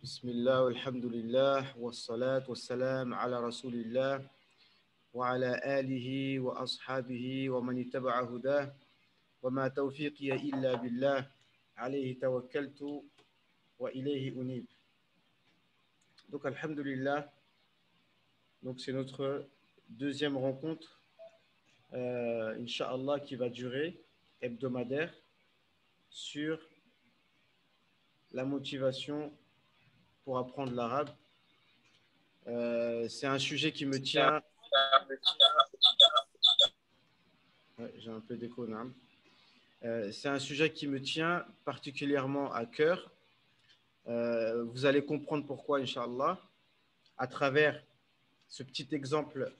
Bismillah, alhamdulillah, wassalat wassalam ala rasulillah, wa ala alihi wa ashabihi wa man ittaba'a hudah, wa ma tawfiqiya illa billah, alayhi tawakkaltu wa ilayhi unib. Donc alhamdulillah, donc c'est notre deuxième rencontre, Inch'Allah, qui va durer hebdomadaire sur la motivation pour apprendre l'arabe. C'est un sujet qui me tient. Ouais, j'ai un peu d'écho, non. C'est un sujet qui me tient particulièrement à cœur. Vous allez comprendre pourquoi, Inch'Allah, à travers ce petit exemple,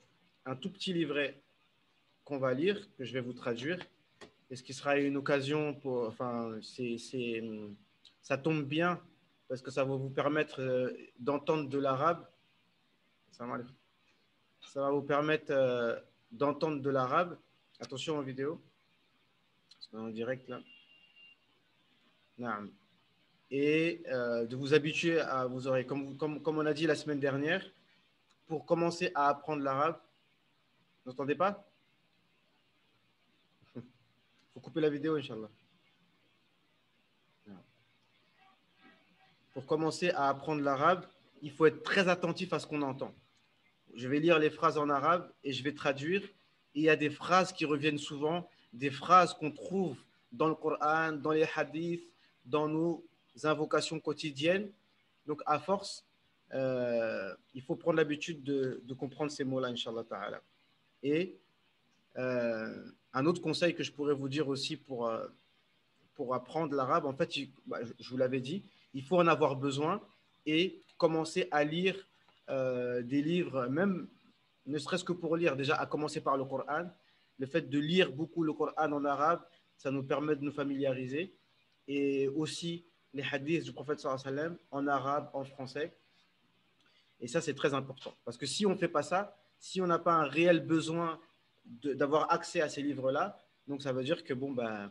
un tout petit livret qu'on va lire, que je vais vous traduire, et ce qui sera une occasion pour. Enfin, ça tombe bien parce que ça va vous permettre d'entendre de l'arabe. Ça va vous permettre d'entendre de l'arabe. Attention aux vidéos, parce qu'on est en direct là. Et de vous habituer à vos oreilles. Comme on a dit la semaine dernière, pour commencer à apprendre l'arabe, vous n'entendez pas? Il faut couper la vidéo, Inch'Allah. Pour commencer à apprendre l'arabe, il faut être très attentif à ce qu'on entend. Je vais lire les phrases en arabe et je vais traduire. Et il y a des phrases qui reviennent souvent, des phrases qu'on trouve dans le Coran, dans les hadiths, dans nos invocations quotidiennes. Donc, à force, il faut prendre l'habitude de comprendre ces mots-là, Inch'Allah ta'ala. Et un autre conseil que je pourrais vous dire aussi pour apprendre l'arabe, en fait, je vous l'avais dit, il faut en avoir besoin et commencer à lire des livres, même ne serait-ce que pour lire, déjà à commencer par le Coran. Le fait de lire beaucoup le Coran en arabe, ça nous permet de nous familiariser. Et aussi les hadiths du prophète sallallahu alayhi wa sallam en arabe, en français. Et ça, c'est très important. Parce que si on ne fait pas ça, si on n'a pas un réel besoin d'avoir accès à ces livres-là, donc ça veut dire que bon, ben,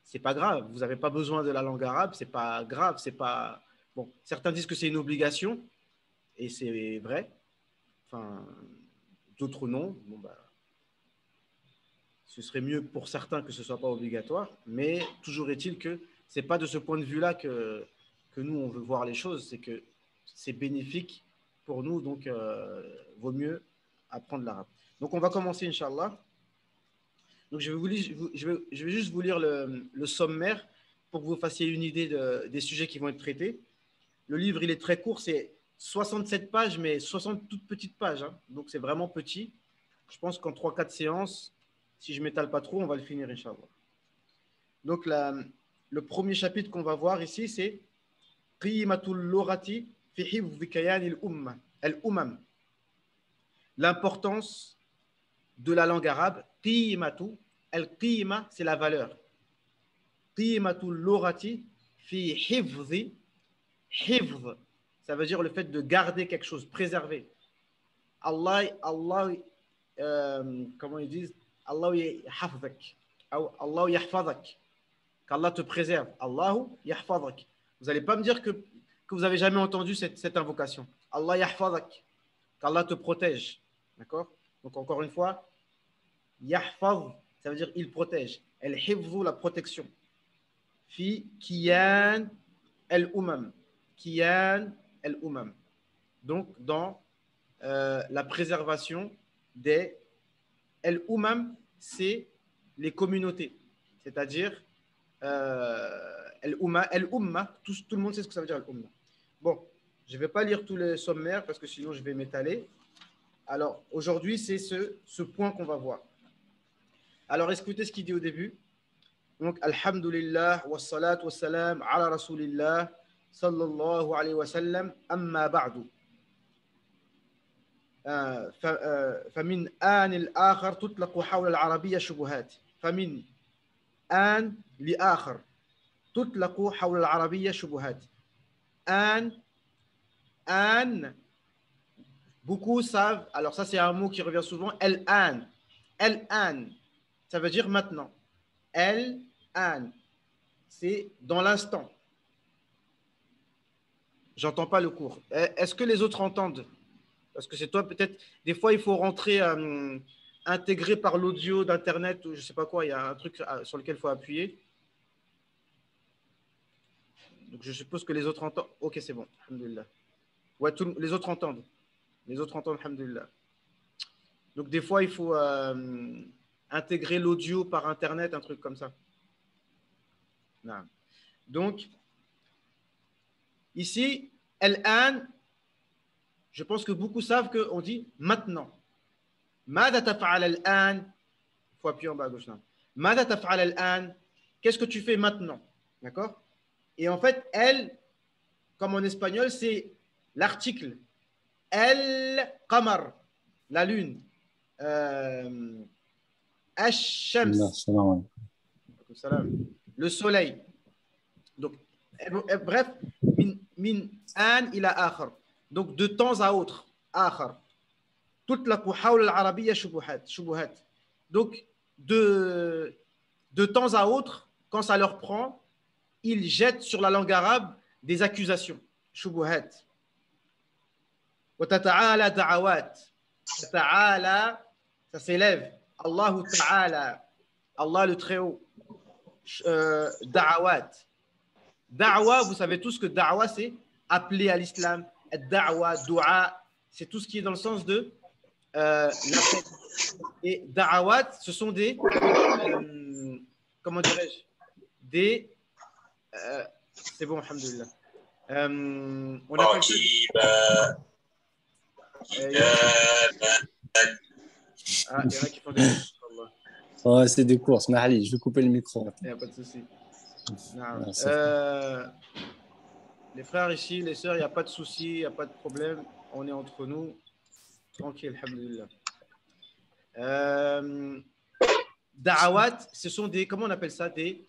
c'est pas grave. Vous n'avez pas besoin de la langue arabe, c'est pas grave, c'est pas. Bon, certains disent que c'est une obligation, et c'est vrai. Enfin, d'autres non. Bon, ben, ce serait mieux pour certains que ce ne soit pas obligatoire, mais toujours est-il que ce n'est pas de ce point de vue-là que nous, on veut voir les choses, c'est que c'est bénéfique pour nous, donc vaut mieux apprendre l'arabe. Donc on va commencer, Inch'Allah. Donc je vais juste vous lire le sommaire pour que vous fassiez une idée des sujets qui vont être traités. Le livre, il est très court, c'est 67 pages, mais 60 toutes petites pages, hein, donc c'est vraiment petit. Je pense qu'en 3-4 séances, si je ne m'étale pas trop, on va le finir, Inch'Allah. Donc, le premier chapitre qu'on va voir ici, c'est Qimatul Lorati fi hifdhi kayan al-umam. L'importance de la langue arabe. Qimatu, al-qima, c'est la valeur. Qimatul Lorati fi hifdhi. Hifdh, ça veut dire le fait de garder quelque chose, préserver. Allah, comment ils disent, Allah yahfazak, Allah yahfazak, qu'Allah te préserve. Allahu yahfazak. Vous n'allez pas me dire que vous n'avez jamais entendu cette invocation. Allah yahfazak, qu'Allah te protège. D'accord? Donc encore une fois, yahfaz, ça veut dire il protège. El hifzu, la protection. Fi kiyan el umam. Kiyan el umam. Donc dans la préservation des el-umam, c'est les communautés, c'est-à-dire el-umma, tout le monde sait ce que ça veut dire el-umma. Bon, je ne vais pas lire tous les sommaires parce que sinon je vais m'étaler. Alors aujourd'hui, c'est ce point qu'on va voir. Alors écoutez ce qu'il dit au début. Donc, alhamdulillah, wassalat wassalam ala rasulillah, sallallahu alayhi wa sallam, amma ba'du. فمن آن الآخر تطلق حول العربية شبهات فمن آن لآخر تطلق حول العربية شبهات آن beaucoup savent, alors ça c'est un mot qui revient souvent, el-an, ça veut dire maintenant, el-an, c'est dans l'instant. J'entends pas le cours. Est-ce que les autres entendent? Parce que c'est toi, peut-être, des fois, il faut rentrer intégré par l'audio d'Internet ou je sais pas quoi. Il y a un truc sur lequel il faut appuyer. Donc, je suppose que les autres entendent. Ok, c'est bon. Alhamdulillah. Ouais, les autres entendent. Les autres entendent, alhamdulillah. Donc, des fois, il faut intégrer l'audio par Internet, un truc comme ça. Non. Donc, ici, al-an, je pense que beaucoup savent qu'on dit maintenant. Mada taf'al al-an. Il faut appuyer en bas à gauche. Mada taf'al al-an. Qu'est-ce que tu fais maintenant? D'accord? Et en fait, elle, comme en espagnol, c'est l'article. El-qamar, la lune. Ash-shams, le soleil. Donc, bref, min an ila akhar. Donc, de temps à autre. Akhar. Toute la hawla al-arabiyya shubuhat. Donc, de temps à autre, quand ça leur prend, ils jettent sur la langue arabe des accusations. Shubuhat. Wa tata'ala da'awat. Ta'ala, ça s'élève. Allahu ta'ala. Allah le Très-Haut. Da'awat. Da'wa, vous savez tous que da'wa, c'est appeler à l'islam. Da'wa, dua, c'est tout ce qui est dans le sens de l'appel. Et da'awat, ce sont des, comment dirais-je, des, c'est bon, alhamdoulilah. On appelle ça. Il y en a qui font des courses. Ouais, c'est des courses. Mahali, je vais couper le micro. Il n'y a pas de souci. Les frères ici, les sœurs, il n'y a pas de souci, il n'y a pas de problème. On est entre nous. Tranquille, alhamdoulilah. Da'awat, ce sont des, comment on appelle ça, des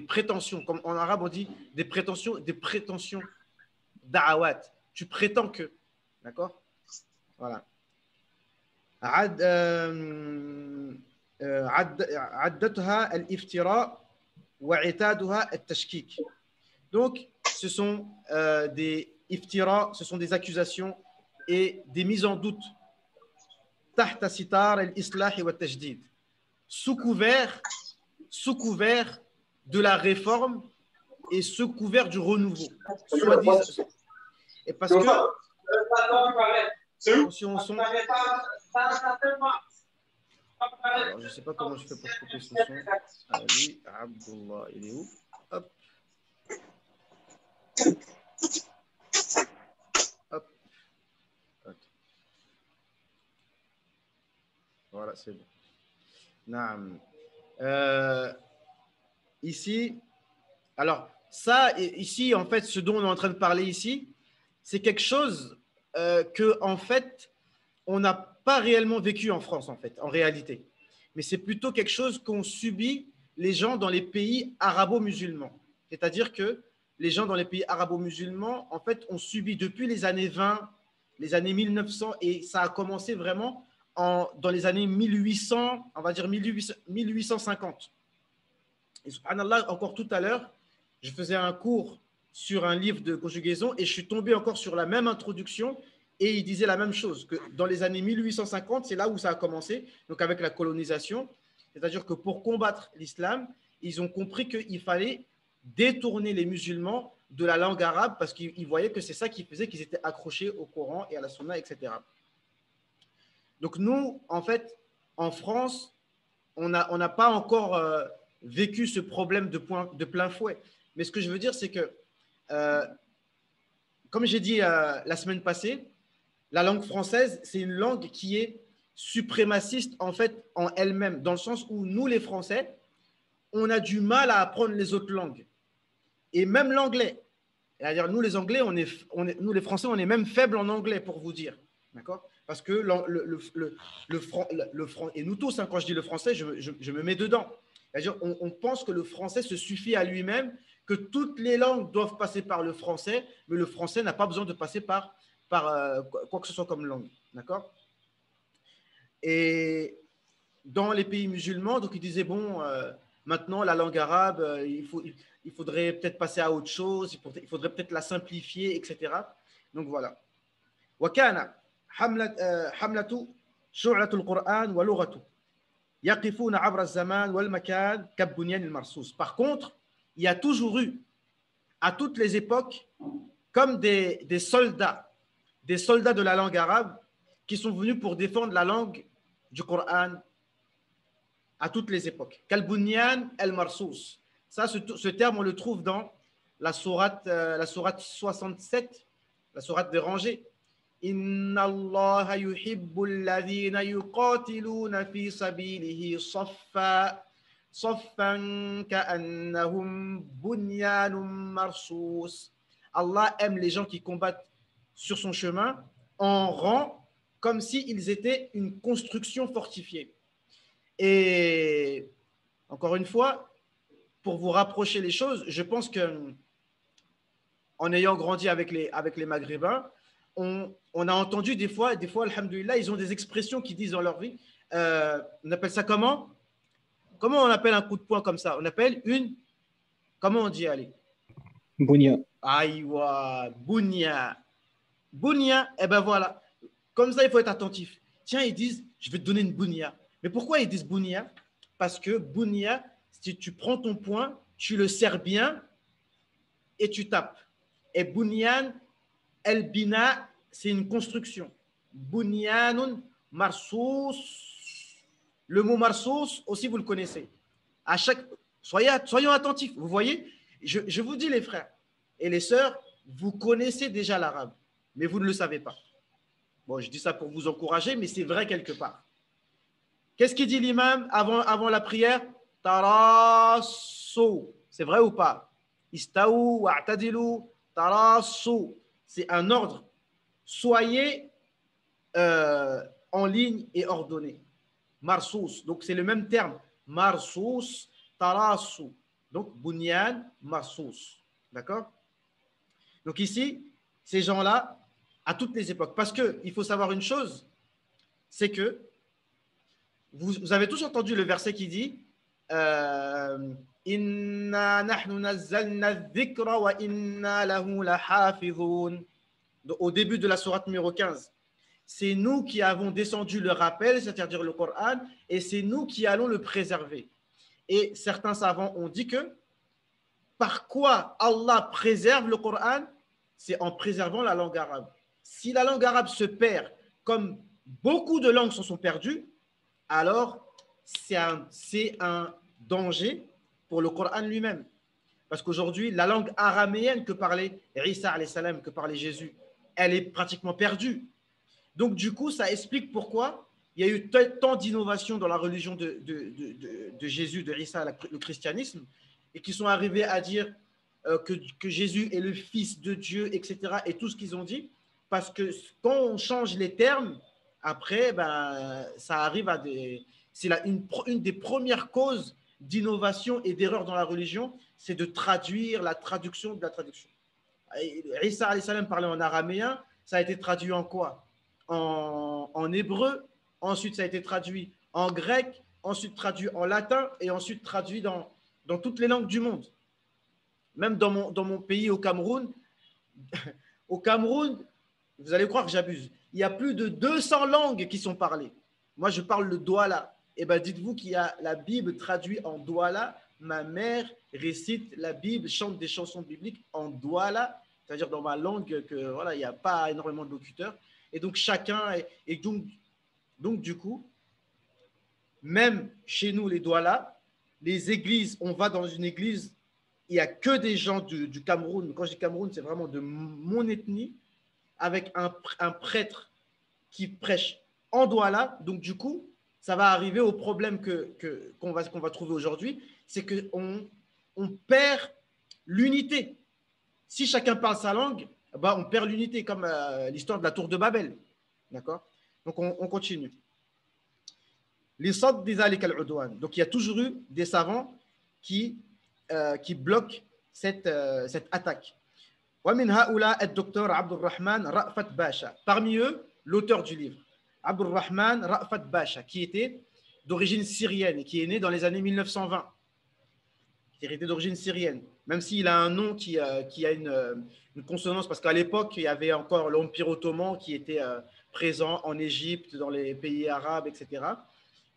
prétentions. Comme en arabe, on dit des prétentions da'awat. Tu prétends que. D'accord? Voilà. عدتها الافتراء وعتادها التشكيك. Donc, ce sont des iftira, ce sont des accusations et des mises en doute. تحت ستار الإصلاح والتجديد. Sous couvert de la réforme et sous couvert du renouveau. Et parce que attention au son. Alors, je ne sais pas comment je fais pour couper ce son. Ali Abdullah, il est où? Hop. Hop. Voilà, c'est bon. Naam. Ici, alors, ça, ici, en fait, ce dont on est en train de parler ici, c'est quelque chose que, en fait, on n'a pas réellement vécu en France, en fait, en réalité. Mais c'est plutôt quelque chose qu'ont subi les gens dans les pays arabo-musulmans. C'est-à-dire que les gens dans les pays arabo-musulmans, en fait, ont subi depuis les années 20, les années 1900, et ça a commencé vraiment dans les années 1800, on va dire 1850. Et subhanallah, encore tout à l'heure, je faisais un cours sur un livre de conjugaison et je suis tombé encore sur la même introduction et il disait la même chose, que dans les années 1850, c'est là où ça a commencé, donc avec la colonisation. C'est-à-dire que pour combattre l'islam, ils ont compris qu'il fallait détourner les musulmans de la langue arabe parce qu'ils voyaient que c'est ça qui faisait qu'ils étaient accrochés au Coran et à la Sunna, etc. Donc nous, en fait, en France, on n'a pas encore vécu ce problème de plein fouet. Mais ce que je veux dire, c'est que, comme j'ai dit la semaine passée, la langue française, c'est une langue qui est suprémaciste en fait en elle-même, dans le sens où nous, les Français, on a du mal à apprendre les autres langues. Et même l'anglais. C'est-à-dire, nous, les Anglais, nous, les Français, on est même faibles en anglais, pour vous dire. D'accord? Parce que et nous tous, hein, quand je dis le français, je me mets dedans. C'est-à-dire, on pense que le français se suffit à lui-même, que toutes les langues doivent passer par le français, mais le français n'a pas besoin de passer par quoi que ce soit comme langue. D'accord? Et dans les pays musulmans, donc ils disaient, bon, maintenant, la langue arabe, il faudrait peut-être passer à autre chose, il faudrait peut-être la simplifier, etc. Donc voilà. وكان حملة شعلة القرآن ولغته يقفون عبر الزمان والمكان كالبنيان المرصوص. Par contre, il y a toujours eu, à toutes les époques, comme des soldats de la langue arabe qui sont venus pour défendre la langue du Coran à toutes les époques. Kalbunyan el-Marsous. Ça, ce terme, on le trouve dans la sourate 67, la sourate des rangées. Inna Allah yuhibbu alladhina yuqatiluna fi sabilihi saffan ka'annahum bunyanun marsous. Allah aime les gens qui combattent sur son chemin en rang comme s'ils étaient une construction fortifiée. Et encore une fois, pour vous rapprocher les choses, je pense que en ayant grandi avec les Maghrébins, on a entendu des fois, alhamdoulilah, ils ont des expressions qui disent dans leur vie, on appelle ça comment? Comment on appelle un coup de poing comme ça? On appelle comment on dit, allez? Bounia. Aïwa, bounia. Bounia, eh ben voilà. Comme ça, il faut être attentif. Tiens, ils disent, je vais te donner une bounia. Mais pourquoi ils disent bounia? Parce que bounia, si tu prends ton poing, tu le serres bien et tu tapes. Et bunyan, el bina, c'est une construction. Bunyanun marsous. Le mot marsous aussi, vous le connaissez. Soyons attentifs. Vous voyez, je vous dis les frères et les sœurs, vous connaissez déjà l'arabe, mais vous ne le savez pas. Bon, je dis ça pour vous encourager, mais c'est vrai quelque part. Qu'est-ce qu'il dit l'imam avant la prière? Tarassou. C'est vrai ou pas? Istaou, wa'tadilu, tarassou. C'est un ordre. Soyez en ligne et ordonnés. Marsous. Donc, c'est le même terme. Marsous, tarassou. Donc, bunyan, marsous. D'accord? Donc, ici, ces gens-là, à toutes les époques. Parce qu'il faut savoir une chose, c'est que vous avez tous entendu le verset qui dit Inna nahnu nazzalna dhikra wa inna lahu lahafidhun. Au début de la sourate numéro 15. C'est nous qui avons descendu le rappel, c'est-à-dire le Coran, et c'est nous qui allons le préserver. Et certains savants ont dit que par quoi Allah préserve le Coran? C'est en préservant la langue arabe. Si la langue arabe se perd, comme beaucoup de langues se sont perdues, alors c'est un danger pour le Coran lui-même. Parce qu'aujourd'hui, la langue araméenne que parlait Isa alayhi salam, que parlait Jésus, elle est pratiquement perdue. Donc du coup, ça explique pourquoi il y a eu tant d'innovations dans la religion de Jésus, de Isa, le christianisme, et qui sont arrivés à dire que Jésus est le Fils de Dieu, etc. Et tout ce qu'ils ont dit, parce que quand on change les termes, après, ça arrive à des... C'est une des premières causes d'innovation et d'erreur dans la religion, c'est de traduire la traduction de la traduction. Isa alayhi salam parlait en araméen, ça a été traduit en quoi? En hébreu, ensuite ça a été traduit en grec, ensuite traduit en latin et ensuite traduit dans toutes les langues du monde. Même dans mon pays, au Cameroun, vous allez croire que j'abuse, il y a plus de 200 langues qui sont parlées. Moi, je parle le douala. Et bien, dites-vous qu'il y a la Bible traduite en douala. Ma mère récite la Bible, chante des chansons bibliques en douala, c'est-à-dire dans ma langue que voilà, il n'y a pas énormément de locuteurs. Et donc, donc, du coup, même chez nous, les douala, les églises, on va dans une église, il n'y a que des gens du Cameroun. Quand je dis Cameroun, c'est vraiment de mon ethnie, avec un prêtre qui prêche en douala. Donc, du coup, ça va arriver au problème qu'on va trouver aujourd'hui, c'est qu'on perd l'unité. Si chacun parle sa langue, on perd l'unité, comme l'histoire de la tour de Babel. D'accord? Donc, on continue. Donc, il y a toujours eu des savants qui bloquent cette attaque. Parmi eux, l'auteur du livre, Abdurrahman Ra'fat Basha, qui était d'origine syrienne et qui est né dans les années 1920. qui était d'origine syrienne, même s'il a un nom qui a une consonance, parce qu'à l'époque, il y avait encore l'Empire ottoman qui était présent en Égypte, dans les pays arabes, etc.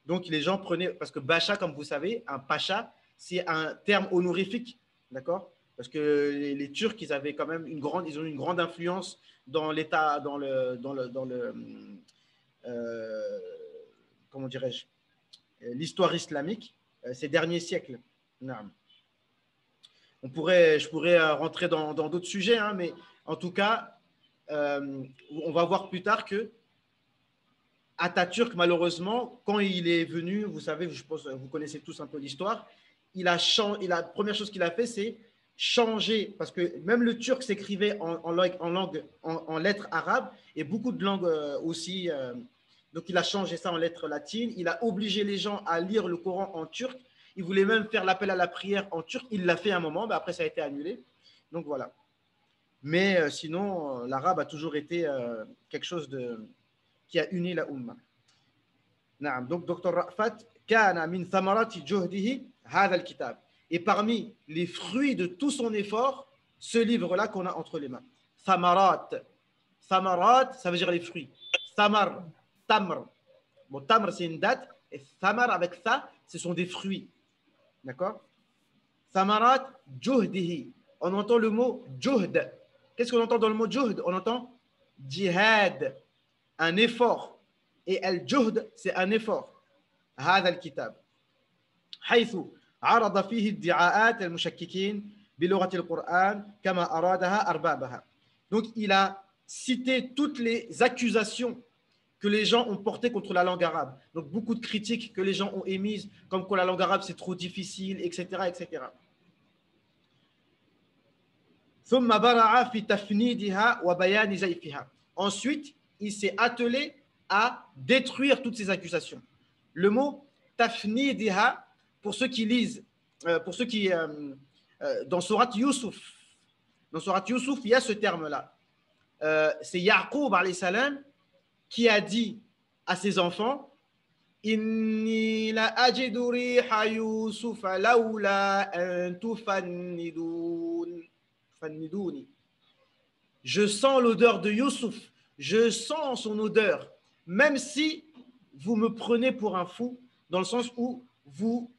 Donc les gens prenaient, parce que Bacha, comme vous savez, un pacha, c'est un terme honorifique, d'accord? Parce que les Turcs, ils avaient quand même ils ont une grande influence dans l'État, euh, comment dirais-je, l'histoire islamique ces derniers siècles. Non. Je pourrais rentrer dans d'autres sujets, hein, mais en tout cas, on va voir plus tard que Atatürk, malheureusement, quand il est venu, vous savez, je pense que vous connaissez tous un peu l'histoire, la première chose qu'il a fait, c'est changer, parce que même le turc s'écrivait en lettres arabes et beaucoup de langues aussi. Donc, il a changé ça en lettres latines. Il a obligé les gens à lire le Coran en turc. Il voulait même faire l'appel à la prière en turc. Il l'a fait un moment, mais après, ça a été annulé. Donc, voilà. Mais sinon, l'arabe a toujours été quelque chose qui a uni la Ummah. نعم. Donc, Dr Rafat, كان من ثمرات جهده هذا الكتاب. Et parmi les fruits de tout son effort, ce livre-là qu'on a entre les mains. Thamarat. Thamarat, ça veut dire les fruits. Thamar, tamr. Bon, tamr, c'est une date. Et thamar, avec ça, ce sont des fruits. D'accord? Thamarat, juhdihi. On entend le mot juhd. Qu'est-ce qu'on entend dans le mot juhd? On entend jihad, un effort. Et al-juhd, c'est un effort. هذا الكتاب حيث عرض فيه ادعاءات المشككين بلغة القرآن كما أرادها أربابها. Donc il a cité toutes les accusations que les gens ont portées contre la langue arabe. Donc beaucoup de critiques que les gens ont émises, comme que la langue arabe c'est trop difficile, etc., etc. ثم برع في تفنيدها وبيان زيفها. Ensuite, il s'est attelé à détruire toutes ces accusations. Le mot tafnidiha, pour ceux qui lisent, pour ceux qui, dans Surat Yusuf, il y a ce terme-là. C'est Yaqub alayhi salam qui a dit à ses enfants, Inni la ajidu riha Yusuf lawla an tufanniduni. Je sens l'odeur de Yusuf, je sens son odeur, même si vous me prenez pour un fou, dans le sens où vous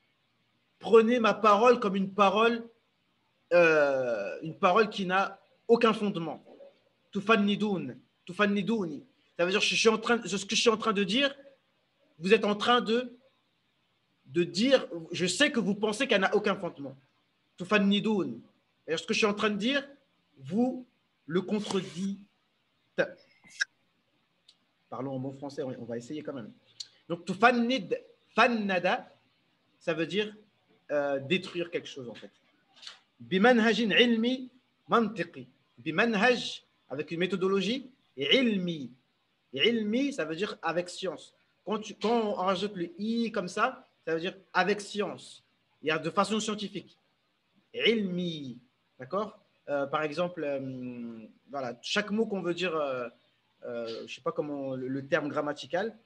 prenez ma parole comme une parole qui n'a aucun fondement. Tufannidouni. Ça veut dire ce que je suis en train de dire, vous êtes en train de dire, je sais que vous pensez qu'elle n'a aucun fondement. Tufannidouni. Et ce que je suis en train de dire, vous le contredit. Parlons en bon français, on va essayer quand même. Donc, tufannid, fannada, ça veut dire détruire quelque chose en fait. Bimanhajin ilmi mantiqi. Bimanhaj, avec une méthodologie, et ilmi. Et ilmi, ça veut dire avec science. Quand on rajoute le i comme ça veut dire avec science. Il y a de façon scientifique. Ilmi, d'accord? Par exemple, voilà, chaque mot qu'on veut dire, je ne sais pas comment le terme grammatical,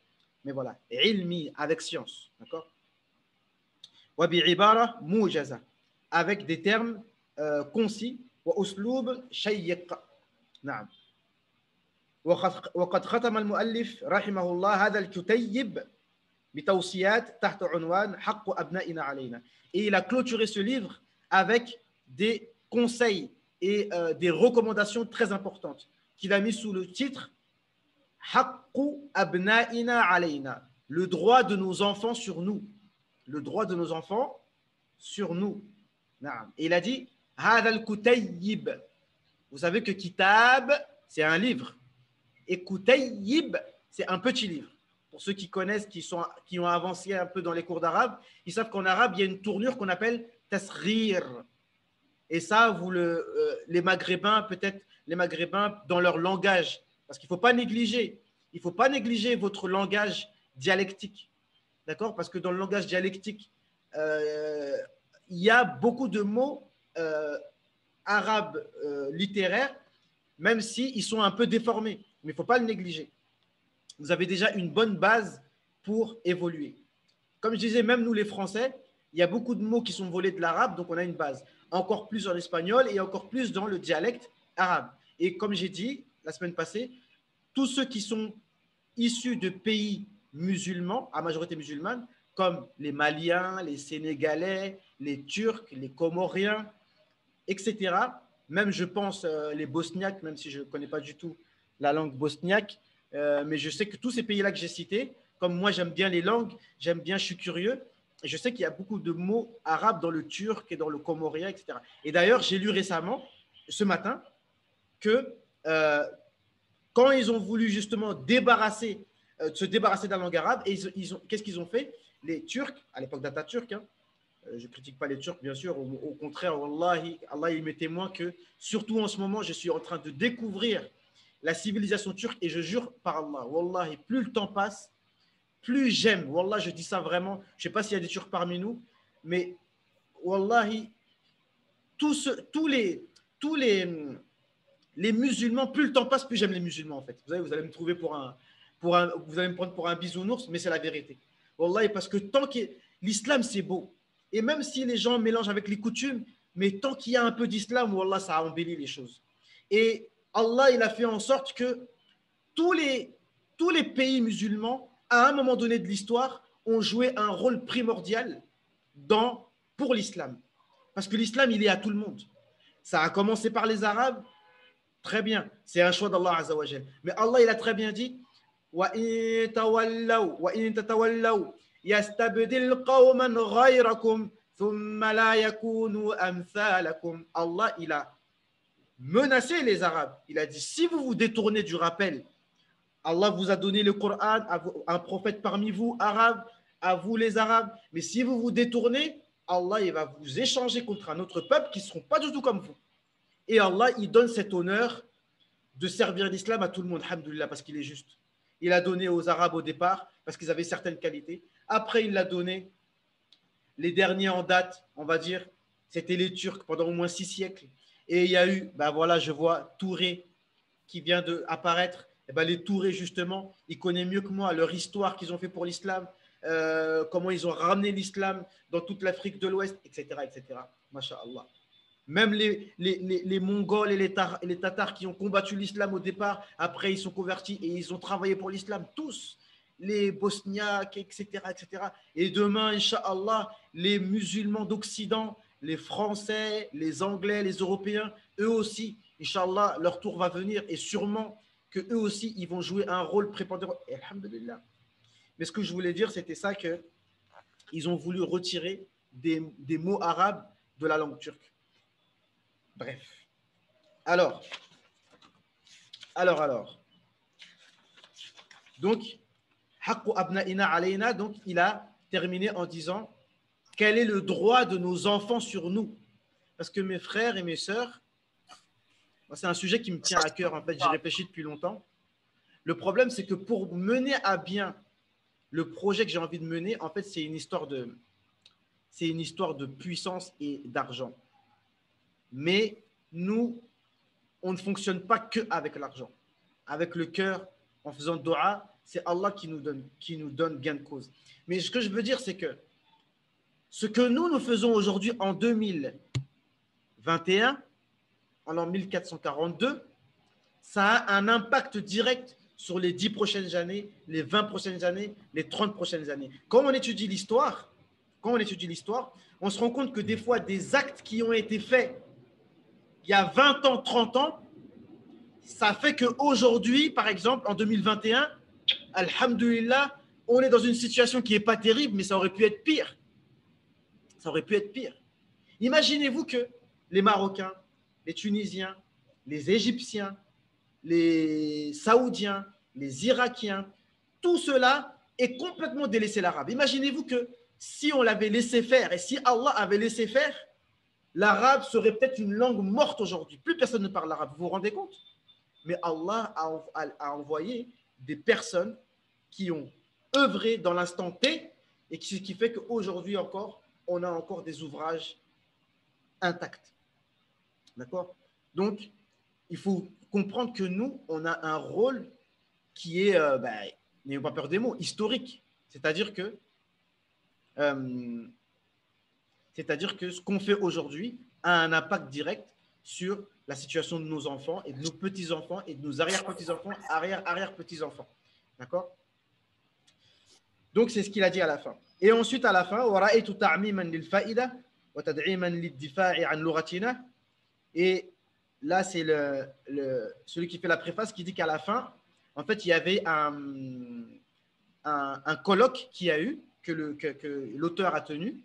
mais voilà, ilmi, avec science, d'accord? Wa bi'ibara mujaza, avec des termes concis, wa uslub shayyiq. نعم. وقد ختم المؤلف رحمه الله هذا الكتيب بتوصيات تحت عنوان حق أبنائنا علينا. Et il a clôturé ce livre avec des conseils et des recommandations très importantes qu'il a mis sous le titre Haqqu abna'ina alayna, le droit de nos enfants sur nous. Le droit de nos enfants sur nous. Et il a dit Hadha al-kutayyib. Vous savez que kitab, c'est un livre. Et kutayyib, c'est un petit livre. Pour ceux qui connaissent, qui ont avancé un peu dans les cours d'arabe, ils savent qu'en arabe, il y a une tournure qu'on appelle tasghir. Et ça, les Maghrébins, peut-être les Maghrébins dans leur langage, parce qu'il ne faut pas négliger. Il ne faut pas négliger votre langage dialectique. D'accord? Parce que dans le langage dialectique, il y a beaucoup de mots arabes littéraires, même s'ils sont un peu déformés. Mais il ne faut pas le négliger. Vous avez déjà une bonne base pour évoluer. Comme je disais, même nous les Français, il y a beaucoup de mots qui sont volés de l'arabe, donc on a une base. Encore plus en espagnol et encore plus dans le dialecte arabe. Et comme j'ai dit la semaine passée, tous ceux qui sont issus de pays musulmans, à majorité musulmane, comme les Maliens, les Sénégalais, les Turcs, les Comoriens, etc. Même, je pense, les Bosniaques, même si je ne connais pas du tout la langue bosniaque, mais je sais que tous ces pays-là que j'ai cités, comme moi, j'aime bien les langues, j'aime bien, je suis curieux, et je sais qu'il y a beaucoup de mots arabes dans le turc et dans le comorien, etc. Et d'ailleurs, j'ai lu récemment, ce matin, que quand ils ont voulu justement se débarrasser de la langue arabe, et qu'est-ce qu'ils ont fait? Les Turcs, à l'époque d'Atatürk, hein, je ne critique pas les Turcs, bien sûr, au contraire, wallahi, Allah il m'est témoin que, surtout en ce moment, je suis en train de découvrir la civilisation turque, et je jure par Allah, wallahi, plus le temps passe, plus j'aime, wallah, je dis ça vraiment, je ne sais pas s'il y a des Turcs parmi nous, mais wallahi, tous les musulmans, plus le temps passe, plus j'aime les musulmans en fait. Vous allez me trouver vous allez me prendre pour un bisounours, mais c'est la vérité. Wallah, parce que tant que l'islam c'est beau, et même si les gens mélangent avec les coutumes, mais tant qu'il y a un peu d'islam, wallah, ça embellit les choses. Et Allah, il a fait en sorte que tous les, tous les pays musulmans, à un moment donné de l'histoire, ont joué un rôle primordial pour l'islam. Parce que l'islam, il est à tout le monde. Ça a commencé par les Arabes, très bien, c'est un choix d'Allah Azzawajal. Mais Allah, il a très bien dit وَإِن تَوَلَّوْا وَإِن تَتَوَلَّوْا يَسْتَبْدِلْ قَوْمًا غَيْرَكُمْ ثُمَّ لَا يَكُونُوا أَمْثَالَكُمْ. Allah, il a menacé les Arabes. Il a dit, si vous vous détournez du rappel, Allah vous a donné le Coran, un prophète parmi vous, arabe, à vous les Arabes, mais si vous vous détournez, Allah il va vous échanger contre un autre peuple qui ne seront pas du tout comme vous. Et Allah, il donne cet honneur de servir l'islam à tout le monde, alhamdoulilah, parce qu'il est juste. Il a donné aux Arabes au départ, parce qu'ils avaient certaines qualités. Après, il l'a donné, les derniers en date, on va dire, c'était les Turcs pendant au moins 6 siècles. Et il y a eu, ben voilà, je vois Touré qui vient d'apparaître. Et ben les Tourés, justement, ils connaissent mieux que moi leur histoire qu'ils ont fait pour l'islam, comment ils ont ramené l'islam dans toute l'Afrique de l'Ouest, etc., etc. Masha'Allah. Même les Mongols et les Tatars qui ont combattu l'islam au départ, après ils sont convertis et ils ont travaillé pour l'islam, tous, les Bosniaques, etc., etc. Et demain, Inch'Allah, les musulmans d'Occident, les Français, les Anglais, les Européens, eux aussi, Inch'Allah, leur tour va venir et sûrement qu'eux aussi, ils vont jouer un rôle prépondérant. Et alhamdulillah. Mais ce que je voulais dire, c'était ça, qu'ils ont voulu retirer des mots arabes de la langue turque. Bref. Alors. Donc, Haqqu abna'ina alayna, donc il a terminé en disant quel est le droit de nos enfants sur nous? Parce que mes frères et mes sœurs, c'est un sujet qui me tient à cœur, en fait, j'y réfléchis depuis longtemps. Le problème, c'est que pour mener à bien le projet que j'ai envie de mener, en fait, c'est une histoire de puissance et d'argent. Mais nous, on ne fonctionne pas que avec l'argent. Avec le cœur, en faisant dua, c'est Allah qui nous donne gain de cause. Mais ce que je veux dire, c'est que ce que nous faisons aujourd'hui en 2021, en l'an 1442, ça a un impact direct sur les 10 prochaines années, les 20 prochaines années, les 30 prochaines années. Quand on étudie l'histoire, on se rend compte que des fois, des actes qui ont été faits il y a 20 ans, 30 ans, ça fait qu'aujourd'hui, par exemple, en 2021, alhamdoulilah, on est dans une situation qui n'est pas terrible, mais ça aurait pu être pire. Ça aurait pu être pire. Imaginez-vous que les Marocains, les Tunisiens, les Égyptiens, les Saoudiens, les Irakiens, tout cela est complètement délaissé l'arabe. Imaginez-vous que si on l'avait laissé faire et si Allah avait laissé faire, l'arabe serait peut-être une langue morte aujourd'hui. Plus personne ne parle l'arabe. Vous vous rendez compte? Mais Allah a envoyé des personnes qui ont œuvré dans l'instant T et qui fait qu'aujourd'hui encore, on a encore des ouvrages intacts. D'accord? Donc, il faut comprendre que nous, on a un rôle qui est, n'ayons pas peur des mots, historique. C'est-à-dire que C'est-à-dire que ce qu'on fait aujourd'hui a un impact direct sur la situation de nos enfants et de nos petits-enfants et de nos arrière-petits-enfants, arrière-arrière-petits-enfants. D'accord? Donc, c'est ce qu'il a dit à la fin. Et ensuite, à la fin, et là, c'est celui qui fait la préface qui dit qu'à la fin, en fait, il y avait un colloque qu'il y a eu, que l'auteur a tenu,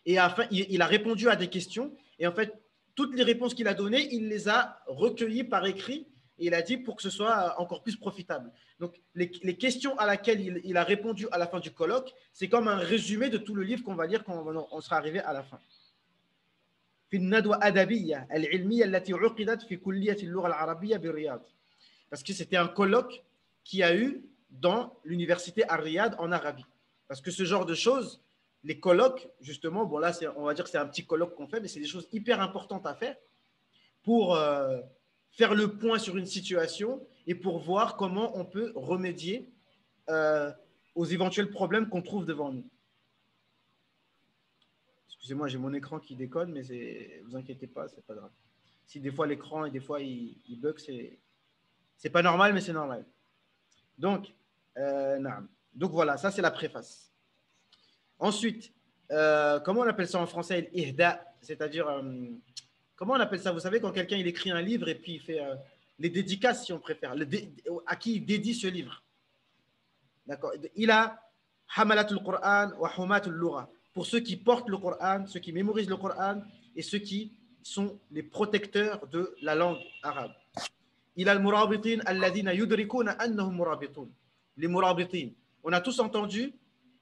et à la fin, il a répondu à des questions, et en fait, toutes les réponses qu'il a données, il les a recueillies par écrit, et il a dit pour que ce soit encore plus profitable. Donc, les questions à laquelle il a répondu à la fin du colloque, c'est comme un résumé de tout le livre qu'on va lire quand on sera arrivé à la fin. Parce que c'était un colloque qui a eu dans l'université à Riyad en Arabie. Parce que ce genre de choses, les colloques, justement, bon là, on va dire que c'est un petit colloque qu'on fait, mais c'est des choses hyper importantes à faire pour faire le point sur une situation et pour voir comment on peut remédier aux éventuels problèmes qu'on trouve devant nous. Excusez-moi, j'ai mon écran qui déconne, mais vous inquiétez pas, c'est pas grave. Si des fois l'écran et des fois il bug, c'est pas normal, mais c'est normal. Donc voilà, ça c'est la préface. Ensuite, comment on appelle ça en français? Ihda, c'est-à-dire, comment on appelle ça? Vous savez, quand quelqu'un il écrit un livre et puis il fait les dédicaces, si on préfère, à qui il dédie ce livre. D'accord. Il a Hamalatul Qur'an wa Humatul Lugha. Pour ceux qui portent le Coran, ceux qui mémorisent le Coran et ceux qui sont les protecteurs de la langue arabe. Il a le murabitin alladhina yudrikuna annahum murabitun. Les murabitin. On a tous entendu,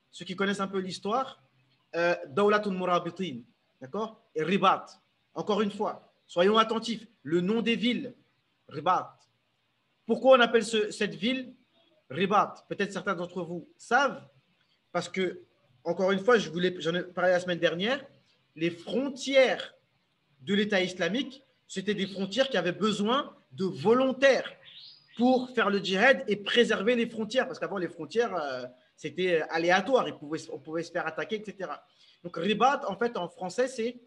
ceux qui connaissent un peu l'histoire, Dawlatul Murabitin. D'accord? Et Ribat. Encore une fois, soyons attentifs. Le nom des villes, Ribat. Pourquoi on appelle cette ville Ribat? Peut-être certains d'entre vous savent, parce que encore une fois, j'en ai parlé la semaine dernière, les frontières de l'État islamique, c'était des frontières qui avaient besoin de volontaires pour faire le djihad et préserver les frontières. Parce qu'avant, les frontières, c'était aléatoire. On pouvait se faire attaquer, etc. Donc, ribat, en fait, en français, c'est,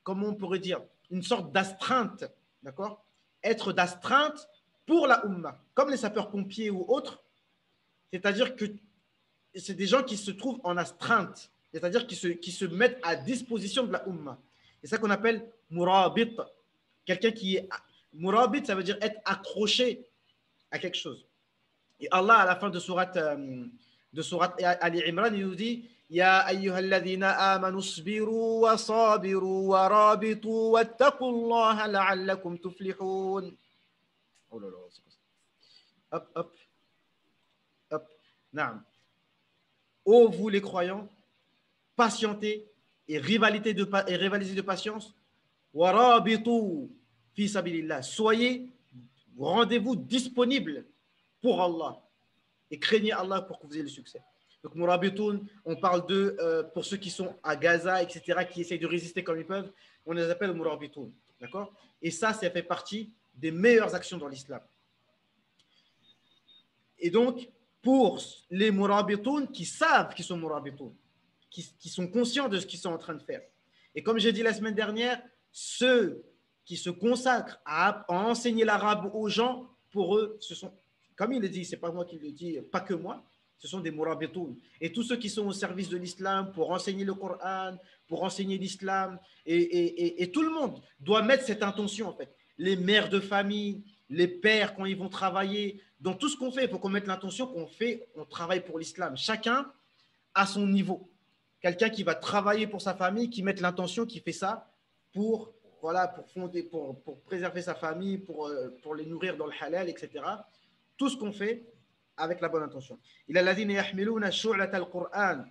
comment on pourrait dire, une sorte d'astreinte. D'accord? Être d'astreinte pour la Ummah. Comme les sapeurs-pompiers ou autres. C'est-à-dire que c'est des gens qui se trouvent en astreinte, c'est-à-dire qui se mettent à disposition de la Ummah. C'est ça qu'on appelle murabit. Quelqu'un qui est murabit, ça veut dire être accroché à quelque chose. Et Allah, à la fin de surat Ali Imran, il nous dit Ya ayyuhalladhina amanu sbiru wa sabiru wa rabitu wattaqullaha la'allakum tuflihun. Oh là là, c'est quoi ça? Hop, hop, hop. Naam. Ô vous les croyants, patientez et rivalisez de patience. Warabitu fi sabilillah. Soyez, rendez-vous disponibles pour Allah et craignez Allah pour que vous ayez le succès. Donc, Murabitoun, on parle pour ceux qui sont à Gaza, etc., qui essayent de résister comme ils peuvent, on les appelle Murabitoun. D'accord? Et ça fait partie des meilleures actions dans l'islam. Et donc, pour les Murabitoun qui savent qu'ils sont Murabitoun, qui sont conscients de ce qu'ils sont en train de faire. Et comme j'ai dit la semaine dernière, ceux qui se consacrent à enseigner l'arabe aux gens, pour eux, ce sont, comme il le dit, c'est pas moi qui le dis, pas que moi, ce sont des Murabitoun. Et tous ceux qui sont au service de l'islam pour enseigner le Coran, pour enseigner l'islam, et tout le monde doit mettre cette intention en fait. Les mères de famille, les pères quand ils vont travailler, dans tout ce qu'on fait, il faut qu'on mette l'intention on travaille pour l'islam. Chacun à son niveau. Quelqu'un qui va travailler pour sa famille, qui met l'intention, qui fait ça pour fonder, pour préserver sa famille, pour les nourrir dans le halal, etc. Tout ce qu'on fait avec la bonne intention. Il a l'adine yahmiluna shu'lat al-Qur'an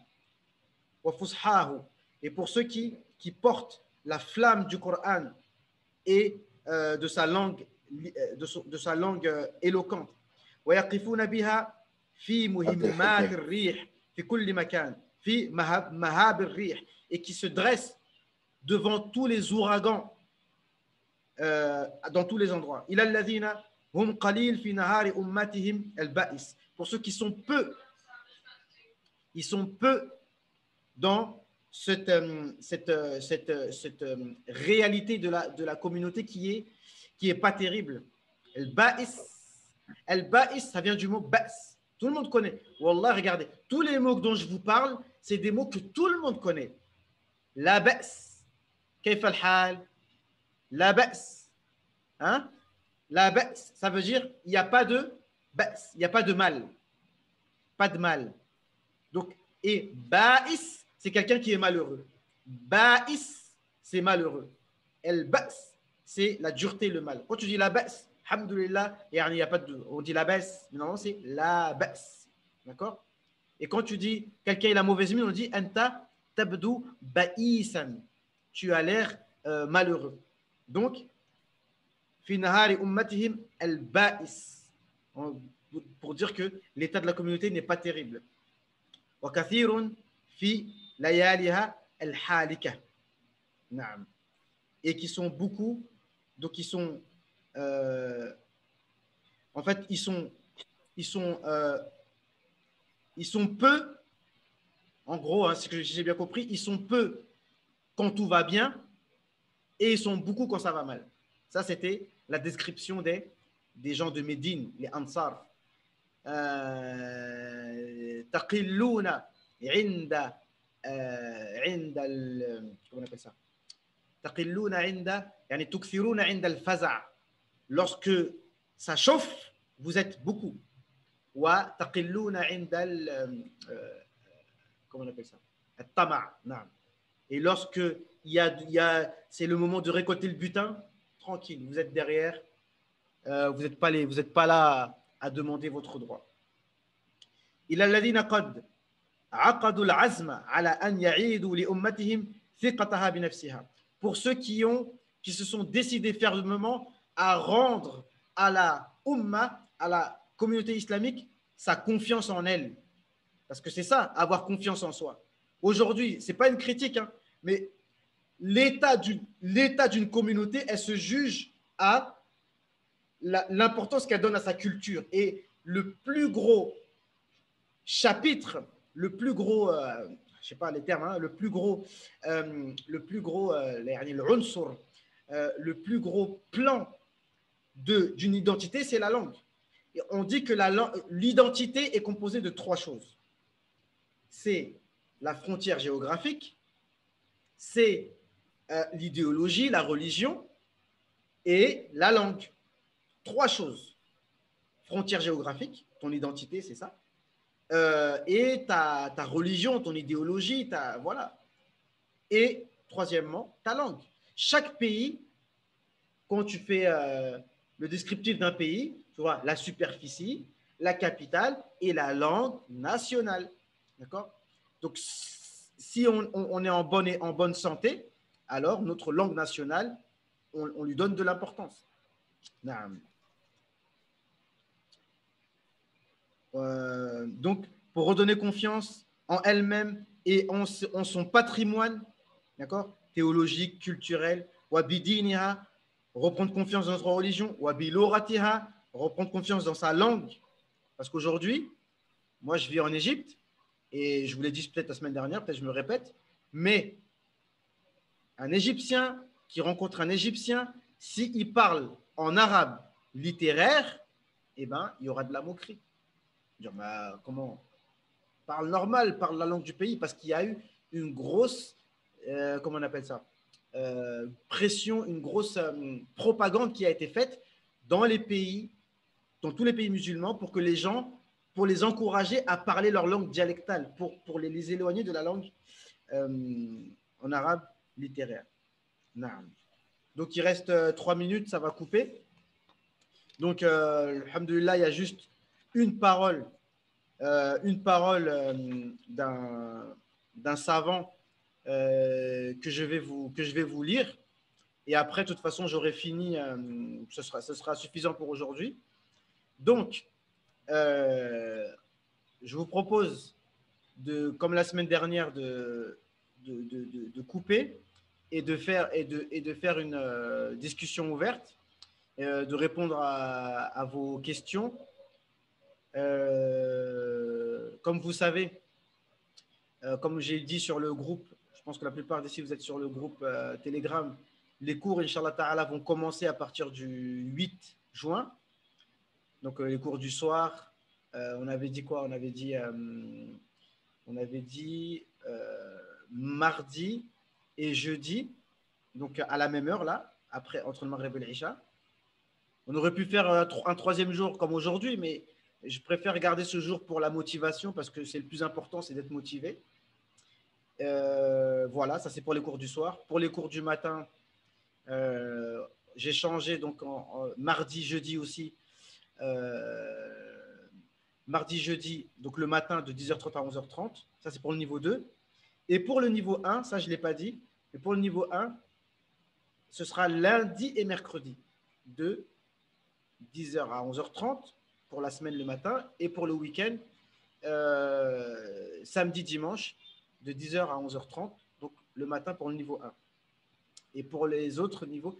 wa fushahu. Et pour ceux qui portent la flamme du Coran et de sa langue éloquente. Wa yaqifuna biha fi muhimmat ar-rih fi kulli makan. Et qui se dresse devant tous les ouragans dans tous les endroits. Pour ceux qui sont peu, ils sont peu dans cette réalité de la communauté qui est pas terrible. El-Ba'is, ça vient du mot Ba's. Tout le monde connaît. Wallah, regardez, tous les mots dont je vous parle, c'est des mots que tout le monde connaît. La Ba's. Kayf al-hal. La Ba's. Hein? La Ba's, ça veut dire il n'y a pas de Ba's, il n'y a pas de mal. Pas de mal. Donc, et Ba'is, c'est quelqu'un qui est malheureux. Ba'is, c'est malheureux. El-Ba's, c'est la dureté, le mal. Quand tu dis la Ba's, alhamdoulilah, il y a pas de, on dit la Ba's, mais normalement c'est la Ba's. D'accord? Et quand tu dis quelqu'un a la mauvaise mine, on dit Anta tabdou ba'isan. Tu as l'air malheureux. Donc, fi nahari ummatihim el-Ba'is. Pour dire que l'état de la communauté n'est pas terrible. وكثير في لياليها الحالكة. نعم. Et qui sont beaucoup, donc ils sont, en fait, ils sont peu, en gros, hein, c'est que j'ai bien compris, ils sont peu quand tout va bien et ils sont beaucoup quand ça va mal. Ça, c'était la description des gens de Médine, les Ansar. تقلون عند عند comment on appelle ça تقلون عند يعني تكثرون عند الفزع. Lorsque ça chauffe, vous êtes beaucoup. وتقلون عند comment on appelle ça الطمع. نعم. Et lorsque c'est le moment de récolter le butin, tranquille, vous êtes derrière, vous n'êtes pas là à demander votre droit. إلى الذين قد عقدوا العزم على أن يعيدوا لأمتهم ثقتها بنفسها. Pour ceux qui se sont décidés fermement à rendre à la Ummah, à la communauté islamique, sa confiance en elle. Parce que c'est ça, avoir confiance en soi. Aujourd'hui, ce n'est pas une critique, hein, mais l'état d'une communauté, elle se juge à l'importance qu'elle donne à sa culture. Et le plus gros chapitre, le plus gros, je ne sais pas les termes, hein, le plus gros plan d'une identité, c'est la langue. Et on dit que l'identité est composée de 3 choses. C'est la frontière géographique, c'est l'idéologie, la religion et la langue. 3 choses. Frontière géographique, ton identité, c'est ça. Et ta religion, ton idéologie, voilà. Et troisièmement, ta langue. Chaque pays, quand tu fais le descriptif d'un pays, tu vois, la superficie, la capitale et la langue nationale. D'accord? Donc, si on est en bonne santé, alors notre langue nationale, on lui donne de l'importance. Donc, pour redonner confiance en elle-même et en son patrimoine, d'accord, théologique, culturel, wabidiniha, reprendre confiance dans notre religion, wabiloratiha, reprendre confiance dans sa langue. Parce qu'aujourd'hui, moi, je vis en Égypte et je vous l'ai dit peut-être la semaine dernière, peut-être je me répète, mais un Égyptien qui rencontre un Égyptien, s'il parle en arabe littéraire, eh ben, il y aura de la moquerie. Dire, bah, comment parle normal, parle la langue du pays, parce qu'il y a eu une grosse, comment on appelle ça, pression, une grosse propagande qui a été faite dans les pays, dans tous les pays musulmans, pour que les gens, pour les encourager à parler leur langue dialectale, pour les éloigner de la langue en arabe littéraire. Donc il reste 3 minutes, ça va couper. Donc, alhamdoulilah, il y a juste une parole d'un savant que je vais vous lire. Et après, de toute façon, j'aurai fini. Ce sera suffisant pour aujourd'hui. Donc, je vous propose, comme la semaine dernière, de couper et de faire une discussion ouverte, de répondre à vos questions. Comme vous savez, comme j'ai dit sur le groupe, pense que la plupart d'ici, vous êtes sur le groupe Telegram. Les cours, Inch'Allah Ta'ala, vont commencer à partir du 8 juin. Donc, les cours du soir, on avait dit quoi? On avait dit mardi et jeudi, donc à la même heure, là, après, entre le Maghreb et l'Isha. On aurait pu faire un troisième jour comme aujourd'hui, mais je préfère garder ce jour pour la motivation parce que c'est le plus important, c'est d'être motivé. Voilà, ça c'est pour les cours du soir. Pour les cours du matin, j'ai changé donc en mardi, jeudi aussi. Mardi, jeudi, donc le matin de 10h30 à 11h30. Ça c'est pour le niveau 2. Et pour le niveau 1, ça je ne l'ai pas dit, mais pour le niveau 1, ce sera lundi et mercredi de 10h à 11h30 pour la semaine le matin et pour le week-end, samedi, dimanche de 10h à 11h30, donc le matin pour le niveau 1. Et pour les autres niveaux,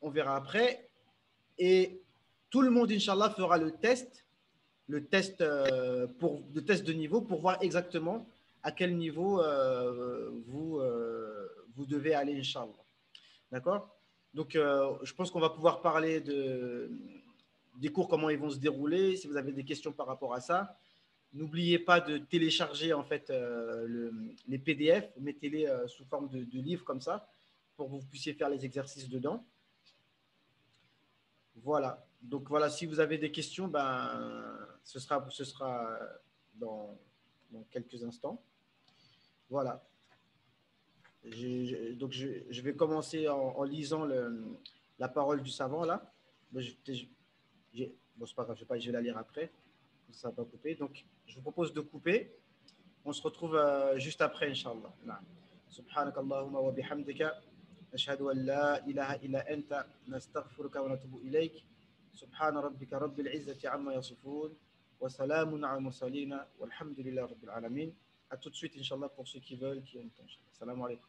on verra après. Et tout le monde, Inch'Allah, fera le test de niveau pour voir exactement à quel niveau vous devez aller, Inch'Allah. D'accord? Donc, je pense qu'on va pouvoir parler des cours, comment ils vont se dérouler, si vous avez des questions par rapport à ça. N'oubliez pas de télécharger en fait les PDF, mettez-les sous forme de livres comme ça pour que vous puissiez faire les exercices dedans. Voilà. Donc voilà, si vous avez des questions, ben, ce sera dans quelques instants. Voilà. Donc je vais commencer en lisant la parole du savant là. Bon, c'est pas grave, je vais la lire après. Ça va pas couper. Donc je vous propose de couper. On se retrouve juste après, Inch'Allah. سبحانك اللهم وبحمدك نشهد أن لا إله إلا أنت نستغفرك ونتوب إليك سبحان ربك رب العزة عما يصفون وسلام على المرسلين والحمد لله رب العالمين. À tout de suite, Inch'Allah, pour ceux qui veulent, qui ont le temps. Salam alaikum.